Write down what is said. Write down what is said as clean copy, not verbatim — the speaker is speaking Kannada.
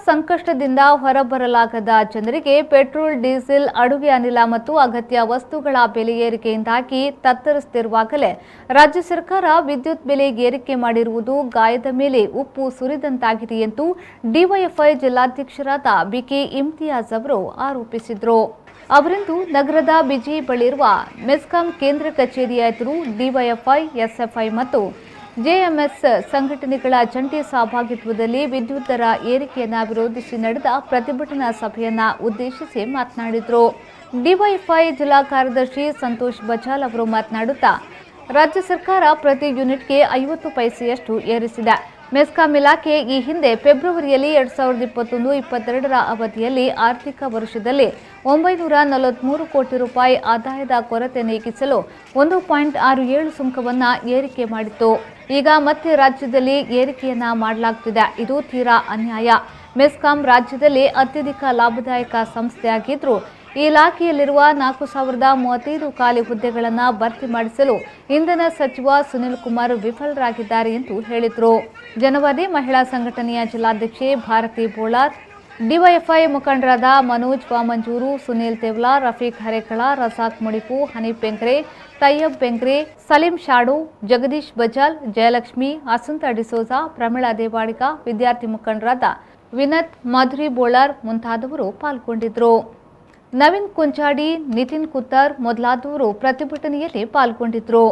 ಸಂಕಷ್ಟದಿಂದ ಹೊರಬರಲಾಗದ ಜನರಿಗೆ ಪೆಟ್ರೋಲ್, ಡೀಸೆಲ್, ಅಡುಗೆ ಅನಿಲ ಮತ್ತು ಅಗತ್ಯ ವಸ್ತುಗಳ ಬೆಲೆ ಏರಿಕೆಯಿಂದಾಗಿ ತತ್ತರಿಸುತ್ತಿರುವಾಗಲೇ ರಾಜ್ಯ ಸರ್ಕಾರ ವಿದ್ಯುತ್ ಬೆಲೆ ಏರಿಕೆ ಮಾಡಿರುವುದು ಗಾಯದ ಮೇಲೆ ಉಪ್ಪು ಸುರಿದಂತಾಗಿದೆ ಎಂದು ಡಿವೈಎಫ್ಐ ಜಿಲ್ಲಾಧ್ಯಕ್ಷರಾದ ಬಿಕೆ ಇಮ್ತಿಯಾಜ್ ಅವರು ಆರೋಪಿಸಿದರು. ಅವರಿಂದು ನಗರದ ಬಿಜಿ ಬಳಿಯಿರುವ ಮೆಸ್ಕಾಂ ಕೇಂದ್ರ ಕಚೇರಿಯ ಎದುರು ಡಿವೈಎಫ್ಐ, ಎಸ್ಎಫ್ಐ ಮತ್ತು ಜೆಎಂಎಸ್ ಸಂಘಟನೆಗಳ ಜಂಟಿ ಸಹಭಾಗಿತ್ವದಲ್ಲಿ ವಿದ್ಯುತ್ ದರ ಏರಿಕೆಯನ್ನು ವಿರೋಧಿಸಿ ನಡೆದ ಪ್ರತಿಭಟನಾ ಸಭೆಯನ್ನು ಉದ್ದೇಶಿಸಿ ಮಾತನಾಡಿದರು. ಡಿವೈಎಫ್ಐ ಜಿಲ್ಲಾ ಕಾರ್ಯದರ್ಶಿ ಸಂತೋಷ್ ಬಚಾಲ್ ಅವರು ಮಾತನಾಡುತ್ತಾ, ರಾಜ್ಯ ಸರ್ಕಾರ ಪ್ರತಿ ಯೂನಿಟ್ಗೆ 50 ಪೈಸೆಯಷ್ಟು ಏರಿಸಿದೆ. ಮೆಸ್ಕಾಂ ಇಲಾಖೆ ಈ ಹಿಂದೆ ಫೆಬ್ರವರಿಯಲ್ಲಿ 2021-22ರ ಅವಧಿಯಲ್ಲಿ ಆರ್ಥಿಕ ವರ್ಷದಲ್ಲಿ 943 ಕೋಟಿ ರೂಪಾಯಿ ಆದಾಯದ ಕೊರತೆ ನೀಗಿಸಲು 1.67 ಸುಂಕವನ್ನು ಏರಿಕೆ ಮಾಡಿತ್ತು. ಈಗ ಮತ್ತೆ ರಾಜ್ಯದಲ್ಲಿ ಏರಿಕೆಯನ್ನ ಮಾಡಲಾಗುತ್ತಿದೆ. ಇದು ತೀರಾ ಅನ್ಯಾಯ. ಮೆಸ್ಕಾಂ ರಾಜ್ಯದಲ್ಲಿ ಅತ್ಯಧಿಕ ಲಾಭದಾಯಕ ಸಂಸ್ಥೆಯಾಗಿದ್ದರೂ ಈ ಇಲಾಖೆಯಲ್ಲಿರುವ 4035 ಖಾಲಿ ಹುದ್ದೆಗಳನ್ನು ಭರ್ತಿ ಮಾಡಿಸಲು ಇಂಧನ ಸಚಿವ ಸುನಿಲ್ ಕುಮಾರ್ ವಿಫಲರಾಗಿದ್ದಾರೆ ಎಂದು ಹೇಳಿದರು. ಜನವಾದಿ ಮಹಿಳಾ ಸಂಘಟನೆಯ ಜಿಲ್ಲಾಧ್ಯಕ್ಷೆ ಭಾರತಿ ಬೋಳಾರ್, ಡಿವೈಎಫ್ಐ ಮುಖಂಡರಾದ ಮನೋಜ್ ವಾಮಂಜೂರು, ಸುನೀಲ್ ತೇವ್ಲಾ, ರಫೀಕ್ ಹರೇಕಳ, ರಸಾಕ್ ಮುಡಿಪು, ಹನೀಫ್ ಬೆಂಗ್ರೆ, ತಯ್ಯಬ್ ಬೆಂಗ್ರೆ, ಸಲೀಂ ಶಾಡು, ಜಗದೀಶ್ ಬಜಾಲ್, ಜಯಲಕ್ಷ್ಮಿ, ಅಸುಂತ ಡಿಸೋಜಾ, ಪ್ರಮೀಳಾ ದೇವಾಡಿಗ, ವಿದ್ಯಾರ್ಥಿ ಮುಖಂಡರಾದ ವಿನತ್, ಮಾಧುರಿ ಬೋಳಾರ್ ಮುಂತಾದವರು ಪಾಲ್ಗೊಂಡಿದ್ದರು. ನವೀನ್ ಕುಂಚಾಡಿ, ನಿತಿನ್ ಕುತ್ತರ್ ಮೊದಲಾದವರು ಪ್ರತಿಭಟನೆಯಲ್ಲಿ ಪಾಲ್ಗೊಂಡಿದ್ದರು.